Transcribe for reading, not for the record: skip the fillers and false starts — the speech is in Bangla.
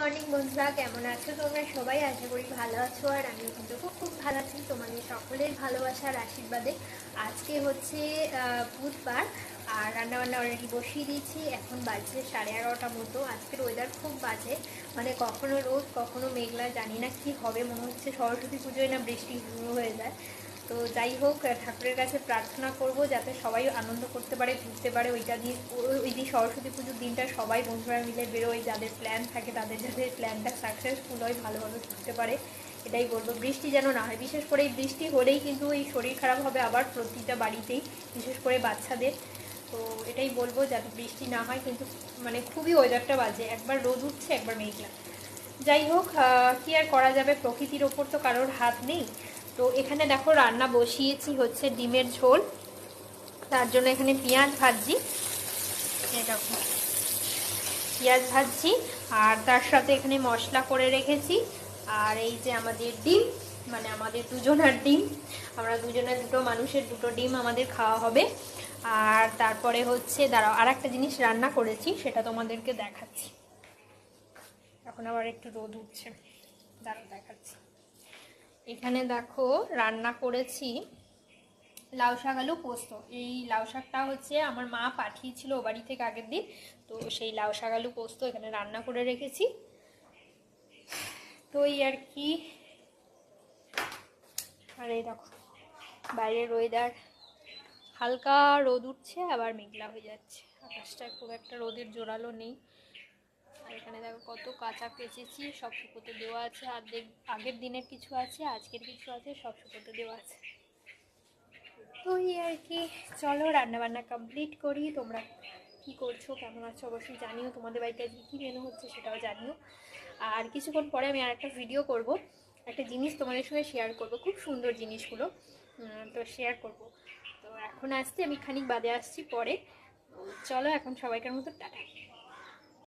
মর্নিং বন্ধুরা, কেমন আছো তোমরা সবাই? আশা করি ভালো আছো, আর আমিও কিন্তু খুব ভালো আছি তোমাদের সকলের ভালোবাসার আশীর্বাদে। আজকে হচ্ছে বুধবার, আর রান্নাবান্না অলরেডি বসিয়ে দিয়েছি। এখন বাজছে 11:30 মতো। আজকের ওয়েদার খুব বাজে, মানে কখনো রোদ কখনো মেঘলা, জানি না কি হবে। মনে হচ্ছে সরস্বতী পুজোয় না বৃষ্টি শুরু হয়ে যায়। তো যাই হোক, ঠাকুরের কাছে প্রার্থনা করব যাতে সবাই আনন্দ করতে পারে, ঘুরতে পারে। ওই দিন সরস্বতী পুজোর দিনটা সবাই বন্ধুরা মিলে বেরোয়, যাদের প্ল্যান থাকে তাদের যাতে প্ল্যানটা সাকসেসফুল হয়, ভালোভাবে ঘুরতে পারে, এটাই বলবো। বৃষ্টি যেন না হয়, বিশেষ করে এই বৃষ্টি হলেই কিন্তু এই শরীর খারাপ হবে আবার প্রতিটা বাড়িতেই, বিশেষ করে বাচ্চাদের। তো এটাই বলবো যাতে বৃষ্টি না হয়, কিন্তু মানে খুবই ওয়েদারটা বাজে, একবার রোদ উঠছে একবার মেঘলা। যাই হোক, কি আর করা যাবে, প্রকৃতির ওপর তো কারোর হাত নেই। তো এখানে দেখো রান্না বসিয়েছি হচ্ছে ডিমের ঝোল। তার জন্য এখানে পেঁয়াজ ভাজছি, দেখো পেঁয়াজ ভাজছি, আর তার সাথে এখানে মশলা করে রেখেছি। আর এই যে আমাদের ডিম, মানে আমাদের দুজনের ডিম, আমরা দুজনের দুটো মানুষের দুটো ডিম আমাদের খাওয়া হবে। আর তারপরে হচ্ছে দাঁড়াও, আর একটা জিনিস রান্না করেছি সেটা তোমাদেরকে দেখাচ্ছি। এখন আবার একটু রোদ উঠছে, দাঁড়াও দেখাচ্ছি। এখানে দেখো রান্না করেছি লাউ শাক আলু পোস্ত। এই লাউ শাকটা হচ্ছে আমার মা পাঠিয়েছিল ও বাড়ি থেকে আগের দিন, তো সেই লাউ শাক আলু পোস্ত এখানে রান্না করে রেখেছি। তো এই আর কি। আর এই দেখো বাইরের ওয়েদার, হালকা রোদ উঠছে আবার মেঘলা হয়ে যাচ্ছে, আকাশটা খুব একটা রোদের জোরালো নেই। আর এখানে দেখো কত কাঁচা কেচেছি, সব শুকোতে দেওয়া আছে। আগের দিনের কিছু আছে, আজকের কিছু আছে, সব শুকোতে দেওয়া আছে। তো এই আর কি, চলো রান্নাবান্না কমপ্লিট করি। তোমরা কি করছো, কেমন আছো অবশ্যই জানিও। তোমাদের বাড়িতে আজকে কী মেনু হচ্ছে সেটাও জানিও। আর কিছুক্ষণ পরে আমি আর একটা ভিডিও করব, একটা জিনিস তোমাদের সঙ্গে শেয়ার করব, খুব সুন্দর জিনিসগুলো তো শেয়ার করব। তো এখন আসছি, আমি খানিক বাদে আসছি পরে। চলো এখন সবাইকার মতো টাটা।